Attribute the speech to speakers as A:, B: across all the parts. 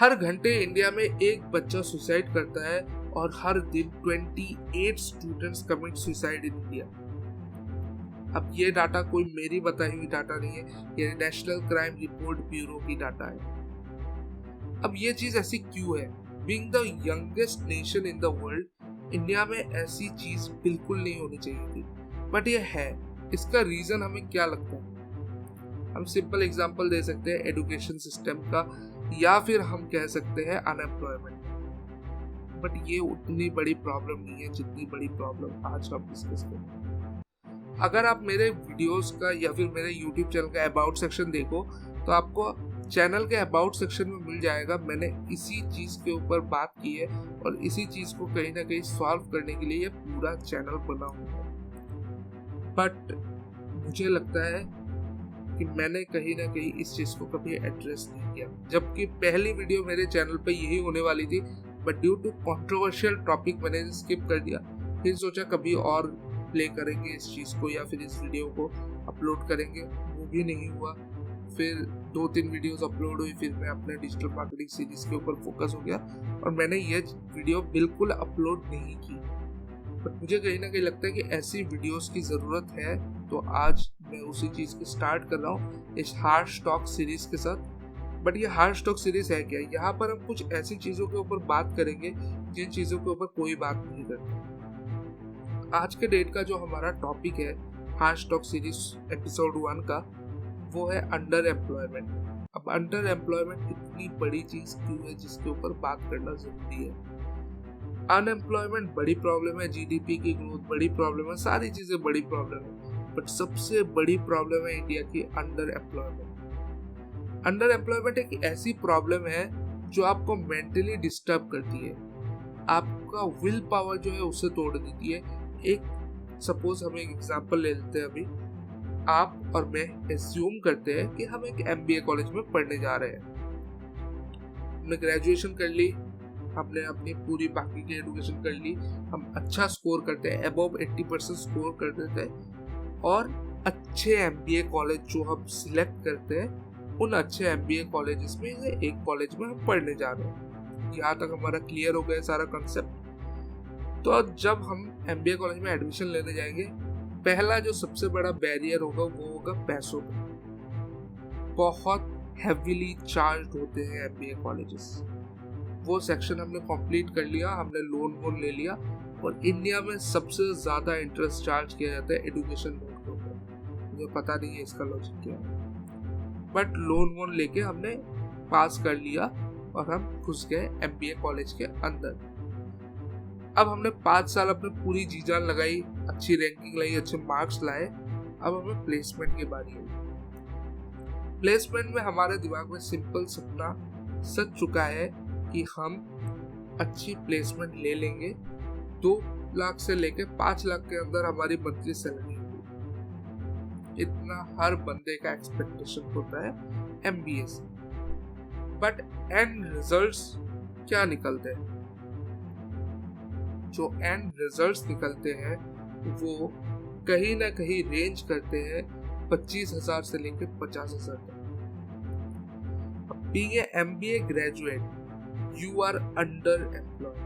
A: हर घंटे इंडिया में एक बच्चा सुसाइड करता है और हर दिन 28 students commit suicide in India. अब ये डाटा कोई मेरी बताई हुई डाटा नहीं है, ये नेशनल क्राइम रिपोर्ट ब्यूरो की डाटा है। अब ये चीज ऐसी क्यों है? Being the youngest nation in the world, India में ऐसी चीज बिल्कुल नहीं होनी चाहिए थी, बट ये है। इसका रीजन हमें क्या लगता है? हम सिंपल एग्जांपल दे सकते हैं एजुकेशन सिस्टम का, या फिर हम कह सकते हैं अनएम्प्लॉयमेंट। बट ये उतनी बड़ी प्रॉब्लम नहीं है जितनी बड़ी प्रॉब्लम आज हम डिस्कस करें। अगर आप मेरे वीडियोस का या फिर मेरे यूट्यूब चैनल का अबाउट सेक्शन देखो तो आपको चैनल के अबाउट सेक्शन में मिल जाएगा। मैंने इसी चीज के ऊपर बात की है और इसी चीज को कहीं ना कहीं सॉल्व करने के लिए ये पूरा चैनल बना हुआ है। बट मुझे लगता है कि मैंने कहीं ना कहीं इस चीज को कभी एड्रेस नहीं किया, जबकि पहली वीडियो मेरे चैनल पे यही होने वाली थी, but due to controversial topic मैंने स्किप कर दिया। फिर सोचा कभी और प्ले करेंगे इस चीज को या फिर इस वीडियो को अपलोड करेंगे, वो भी नहीं हुआ। फिर 2-3 वीडियोस अपलोड हुई, फिर मैं अपने डिजिटल मार्केटिंग सीरीज के ऊपर फोकस हो गया और मैंने ये वीडियो बिल्कुल अपलोड नहीं की। बट मुझे कहीं ना कहीं लगता है कि ऐसी वीडियोस की जरूरत है, तो आज मैं उसी चीज को स्टार्ट कर रहा हूँ इस हार्श टॉक सीरीज के साथ। बट ये हार्श टॉक सीरीज है क्या? यहाँ पर हम कुछ ऐसी चीजों के ऊपर बात करेंगे जिन चीजों के ऊपर कोई बात नहीं करता। आज के डेट का जो हमारा टॉपिक है हार्श टॉक सीरीज एपिसोड 1 का, वो है अंडर एम्प्लॉयमेंट। अब अंडर एम्प्लॉयमेंट इतनी बड़ी चीज क्यों है जिसके ऊपर बात करना जरूरी है? अनएम्प्लॉयमेंट बड़ी प्रॉब्लम है, जीडीपी की ग्रोथ बड़ी प्रॉब्लम है, सारी चीजें बड़ी प्रॉब्लम है, बट सबसे बड़ी प्रॉब्लम है इंडिया की अंडर एम्प्लॉयमेंट। अंडर एम्प्लॉयमेंट एक ऐसी प्रॉब्लम है जो आपको मेंटली डिस्टर्ब करती है, आपका विल पावर जो है उसे तोड़ देती है। एक सपोज हम एक एग्जांपल ले लेते हैं। अभी आप और मैं एज्यूम करते हैं कि हम एक एमबीए कॉलेज में पढ़ने जा रहे हैं। हमने ग्रेजुएशन कर ली, हमने अपनी पूरी बाकी की एजुकेशन कर ली, हम अच्छा स्कोर करते हैं, अबव 80% स्कोर कर देते हैं और अच्छे एमबीए कॉलेज जो हम सिलेक्ट करते हैं, उन अच्छे एमबीए कॉलेजेस में से एक कॉलेज में हम पढ़ने जा रहे हैं। यहाँ तक हमारा क्लियर हो गया सारा कंसेप्ट। तो जब हम एमबीए कॉलेज में एडमिशन लेने जाएंगे, पहला जो सबसे बड़ा बैरियर होगा वो होगा पैसों का। बहुत हेवीली चार्ज होते हैं एमबीए कॉलेजेस। वो सेक्शन हमने कंप्लीट कर लिया, हमने लोन ले लिया और इंडिया में सबसे ज्यादा इंटरेस्ट चार्ज किया जाता है एजुकेशन लोन के ऊपर। मुझे पता नहीं है इसका लॉजिक क्या है, बट लोन लेके हमने पास कर लिया और हम घुस गए एमबीए कॉलेज के अंदर। अब हमने 5 साल अपने पूरी जी जान लगाई, अच्छी रैंकिंग लाई, अच्छे मार्क्स लाए। अब हमें प्लेसमेंट की बारी है। प्लेसमेंट में हमारे दिमाग में सिंपल सपना सच चुका है कि हम अच्छी प्लेसमेंट ले लेंगे, 2 लाख से लेके 5 लाख के अंदर हमारी मंथली सैलरी होगी। इतना हर बंदे का एक्सपेक्टेशन होता है एमबीए से। बट एंड रिजल्ट्स क्या निकलते हैं? जो एंड रिजल्ट्स निकलते हैं वो कहीं ना कहीं रेंज करते हैं 25,000 से लेकर 50,000 तक। Being a MBA graduate you are underemployed.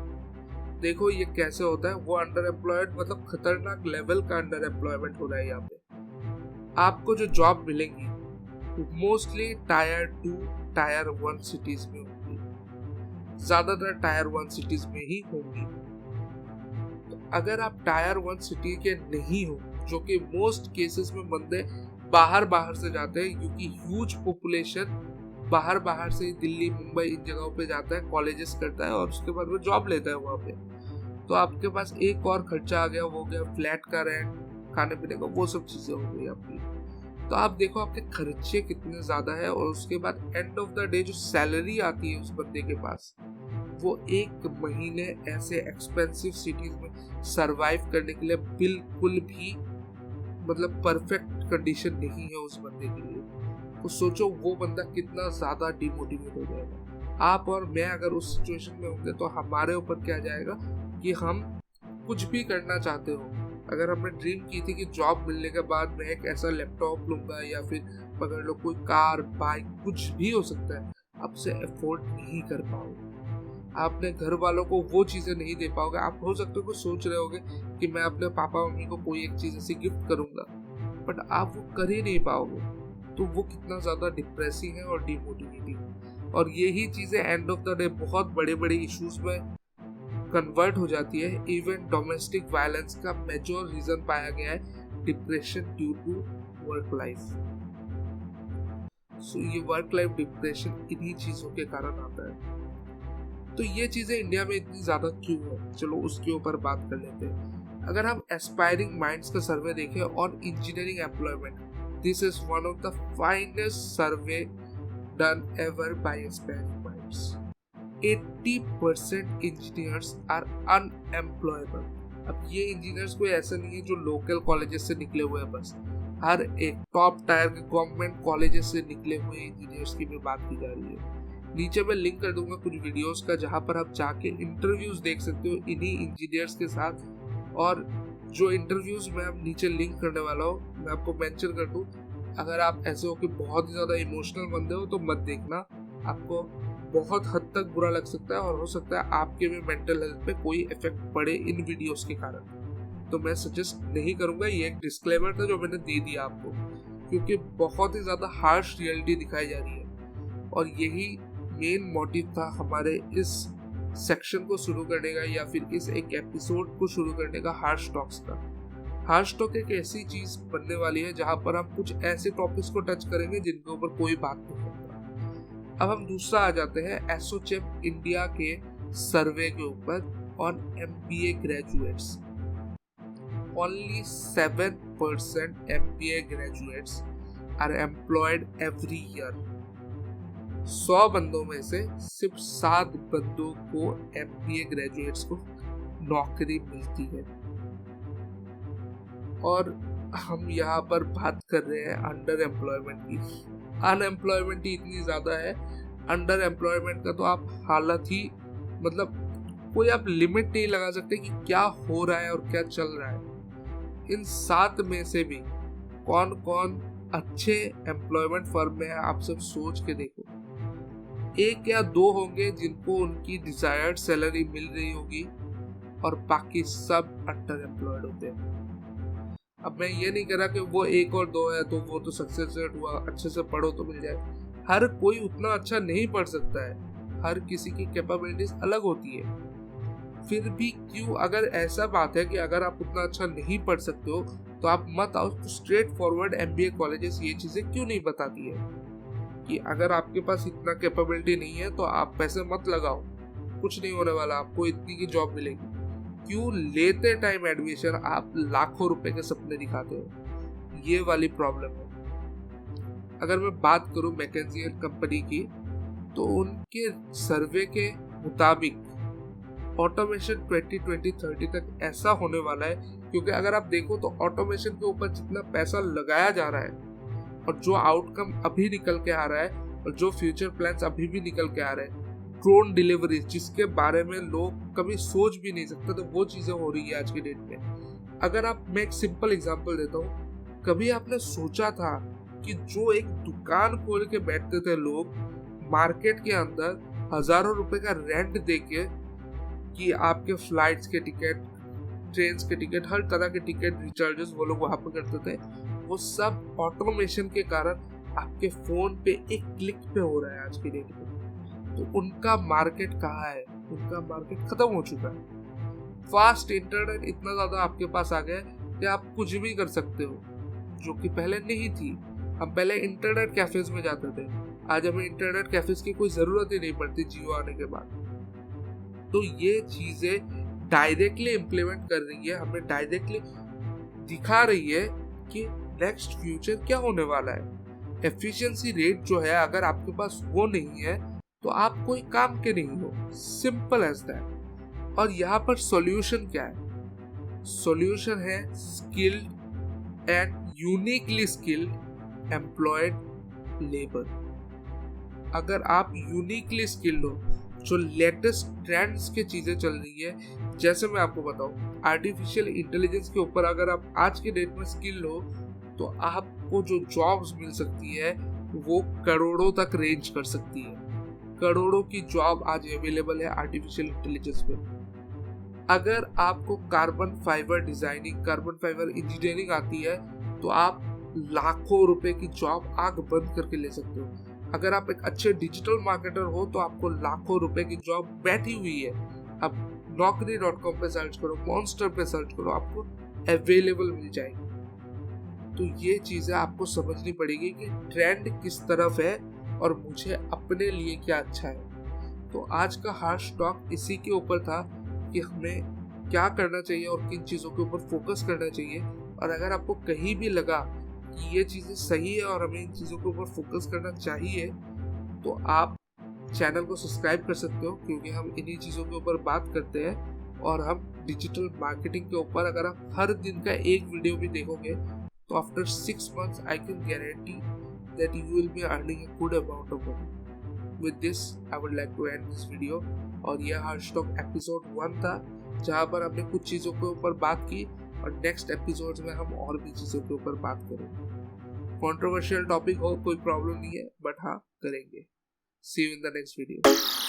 A: देखो ये कैसे होता है। वो अंडर एम्प्लॉयड मतलब खतरनाक लेवल का अंडर एम्प्लॉयमेंट हो रहा है। यहाँ पे आपको जो जॉब मिलेंगी मोस्टली टायर 2 टायर 1 सिटीज में होंगी, ज्यादातर टायर 1 सिटीज में ही होंगी। अगर आप टायर 1 सिटी के नहीं हो, जो कि मोस्ट केसेस में बंदे बाहर से जाते हैं क्योंकि ह्यूज पॉपुलेशन बाहर से दिल्ली मुंबई इन जगहों पे जाता है, कॉलेजेस करता है और उसके बाद वो जॉब लेता है वहाँ पे। तो आपके पास एक और खर्चा आ गया, वो हो गया फ्लैट का रेंट, खाने पीने का, वो सब चीजें हो गई आपकी। तो आप देखो आपके खर्चे कितने ज्यादा है और उसके बाद एंड ऑफ द डे जो सैलरी आती है उस बंदे के पास, वो एक महीने ऐसे एक्सपेंसिव सिटीज में सरवाइव करने के लिए बिल्कुल भी मतलब परफेक्ट कंडीशन नहीं है उस बंदे के लिए। तो सोचो वो बंदा कितना ज्यादा डिमोटिवेट हो जाएगा। आप और मैं अगर उस सिचुएशन में होंगे तो हमारे ऊपर क्या जाएगा कि हम कुछ भी करना चाहते हो। अगर हमने ड्रीम की थी कि जॉब मिलने के बाद मैं एक ऐसा लैपटॉप लूंगा या फिर पकड़ लो कोई कार बाइक कुछ भी हो सकता है, आप उसे अफोर्ड नहीं कर पाओगे। आप अपने घर वालों को वो चीजें नहीं दे पाओगे। आप हो सकते हो कुछ सोच रहे होगे कि मैं अपने पापा मम्मी को कोई एक चीज ऐसी गिफ्ट करूंगा, बट आप वो कर ही नहीं पाओगे। तो वो कितना ज्यादा डिप्रेसिंग है और डिमोटिवेटिंग। और यही चीजें एंड ऑफ द डे बहुत बड़े बड़े इश्यूज में कन्वर्ट हो जाती है। इवन डोमेस्टिक वायलेंस का मेजर रीजन पाया गया है depression due to work life. So ये वर्क लाइफ डिप्रेशन इन्हीं चीजों के कारण आता है। तो ये चीजें इंडिया में इतनी ज्यादा क्यों है, चलो उसके ऊपर बात कर लेते हैं। अगर हम एस्पायरिंग माइंड्स का सर्वे देखें on engineering employment, this is one of the finest survey done ever by aspiring minds. 80% engineers are unemployable. अब ये इंजीनियर्स कोई ऐसा नहीं है जो लोकल कॉलेजेस से निकले हुए हैं, बस हर एक टॉप टायर के गवर्नमेंट कॉलेजेस से निकले हुए इंजीनियर्स की भी बात की जा रही है। नीचे मैं लिंक कर दूंगा कुछ वीडियोस का, जहां पर आप जाके इंटरव्यूज देख सकते हो इन्हीं इंजीनियर्स के साथ। और जो इंटरव्यूज मैं अब नीचे लिंक करने वाला हूँ, मैं आपको मेंशन कर दूं। अगर आप ऐसे हो कि बहुत ही ज्यादा इमोशनल बंदे हो तो मत देखना, आपको बहुत हद तक बुरा लग सकता है और हो सकता है आपके भी मेंटल हेल्थ पे कोई इफेक्ट पड़े इन वीडियोस के कारण। तो मैं सजेस्ट नहीं करूंगा। ये एक डिस्क्लेमर था जो मैंने दे दिया आपको, क्योंकि बहुत ही ज्यादा हार्श रियलिटी दिखाई जा रही है। और यही मेन मोटिव था हमारे इस सेक्शन को शुरू करने का, या फिर इस एक एपिसोड को शुरू करने का, हार्श टॉक्स का। हार्श टॉक एक ऐसी चीज बनने वाली है जहां पर हम कुछ ऐसे टॉपिक्स को टच करेंगे जिनके ऊपर कोई बात नहीं करता। अब हम दूसरा आ जाते हैं एसोचेम इंडिया के सर्वे के ऊपर on MBA graduates. Only 7% MBA graduates are employed every year. 100 बंदों में से सिर्फ 7 बंदों को एमबीए ग्रेजुएट्स को नौकरी मिलती है। और हम यहाँ पर बात कर रहे हैं अंडर एम्प्लॉयमेंट की। अनएम्प्लॉयमेंट ही इतनी ज्यादा है, अंडर एम्प्लॉयमेंट का तो आप हालत ही, मतलब कोई आप लिमिट नहीं लगा सकते कि क्या हो रहा है और क्या चल रहा है। इन 7 में से भी कौन कौन अच्छे एम्प्लॉयमेंट फर्म में है, आप सब सोच के देखो। 1 या 2 होंगे जिनको उनकी डिजायर्ड सैलरी मिल रही होगी, और बाकी सब अंडर एम्प्लॉयड होते हैं। अब मैं ये नहीं कह रहा कि वो 1 और 2 है तो वो तो सक्सेसफुल हुआ, अच्छे से पढ़ो तो मिल जाए। हर कोई उतना अच्छा नहीं पढ़ सकता है, हर किसी की कैपेबिलिटीज अलग होती है। फिर भी क्यों, अगर ऐसा बात है कि अगर आप उतना अच्छा नहीं पढ़ सकते हो तो आप मत आओ। तो स्ट्रेट फॉरवर्ड एमबीए कॉलेजेस ये चीजें क्यों नहीं बताती है कि अगर आपके पास इतना कैपेबिलिटी नहीं है तो आप पैसे मत लगाओ, कुछ नहीं होने वाला, आपको इतनी की जॉब मिलेगी। क्यों लेते टाइम एडमिशन आप लाखों रुपए के सपने दिखाते हो? ये वाली प्रॉब्लम है। अगर मैं बात करूं मैकेंजी एंड कंपनी की, तो उनके सर्वे के मुताबिक ऑटोमेशन 2020-30 तक ऐसा होने वाला है, क्योंकि अगर आप देखो तो ऑटोमेशन के ऊपर जितना पैसा लगाया जा रहा है और जो आउटकम अभी निकल के आ रहा है और जो फ्यूचर प्लान्स अभी भी निकल के आ रहे हैं, ड्रोन डिलीवरी जिसके बारे में लोग कभी सोच भी नहीं सकते, तो वो चीजें हो रही है आज की डेट में। अगर आप, मैं एक सिंपल एग्जांपल देता हूँ, कभी आपने सोचा था कि जो एक दुकान खोल के बैठते थे लोग मार्केट के अंदर हजारों रुपए का रेंट देके कि आपके फ्लाइट्स के टिकट, ट्रेन के टिकट, हर तरह के टिकट रिचार्जेस वो लोग वहां पर करते थे, वो सब ऑटोमेशन के कारण आपके फोन पे एक क्लिक पे हो रहा है आज की डेट में। तो उनका मार्केट कहाँ है? उनका मार्केट खत्म हो चुका है। फास्ट इंटरनेट इतना ज्यादा आपके पास आ गया है कि आप कुछ भी कर सकते हो, जो कि पहले नहीं थी। हम पहले इंटरनेट कैफेज में जाते थे, आज हमें इंटरनेट कैफेज की कोई जरूरत ही नहीं पड़ती जियो आने के बाद। तो ये चीजें डायरेक्टली इम्प्लीमेंट कर रही है, हमें डायरेक्टली दिखा रही है कि नेक्स्ट फ्यूचर क्या होने वाला है। एफिशिएंसी रेट जो है, अगर आपके पास वो नहीं है तो आप कोई काम के नहीं हो, सिंपल एज दैट। और यहाँ पर सॉल्यूशन क्या है? सॉल्यूशन है skilled and uniquely skilled employed labour. अगर आप यूनिकली स्किल्ड हो, जो लेटेस्ट ट्रेंड्स की चीजें चल रही है, जैसे मैं आपको बताऊं, आर्टिफिशियल इंटेलिजेंस के ऊपर अगर आप आज के डेट में स्किल्ड हो तो आपको जो जॉब्स मिल सकती है वो करोड़ों तक रेंज कर सकती है। करोड़ों की जॉब आज अवेलेबल है आर्टिफिशियल इंटेलिजेंस में। अगर आपको carbon fibre designing, carbon fibre engineering आती है तो आप लाखों रुपए की जॉब आंख बंद करके ले सकते हो। अगर आप एक अच्छे डिजिटल मार्केटर हो तो आपको लाखों रुपए की जॉब बैठी हुई है। अब naukri.com पे सर्च करो, मॉन्स्टर पे सर्च करो, आपको अवेलेबल मिल जाएगी। तो ये चीजें आपको समझनी पड़ेगी कि ट्रेंड किस तरफ है और मुझे अपने लिए क्या अच्छा है। तो आज का हार्श टॉक इसी के ऊपर था कि हमें क्या करना चाहिए और किन चीजों के ऊपर फोकस करना चाहिए। और अगर आपको कहीं भी लगा कि ये चीजें सही है और हमें इन चीजों के ऊपर फोकस करना चाहिए तो आप चैनल को सब्सक्राइब कर सकते हो, क्योंकि हम इन्हीं चीजों के ऊपर बात करते हैं। और हम डिजिटल मार्केटिंग के ऊपर अगर आप हर दिन का एक वीडियो भी देखोगे तो after 6 months I can guarantee that you will be earning a good amount of money. With this, I would like to end this video. और यह हार्श टॉक एपिसोड 1 था, जहाँ पर हमने कुछ चीज़ों के ऊपर बात की और नेक्स्ट एपिसोड्स में हम और भी चीज़ों के ऊपर बात करेंगे। कंट्रोवर्शियल टॉपिक हो कोई प्रॉब्लम नहीं है, बट हाँ करेंगे। See you in the next video.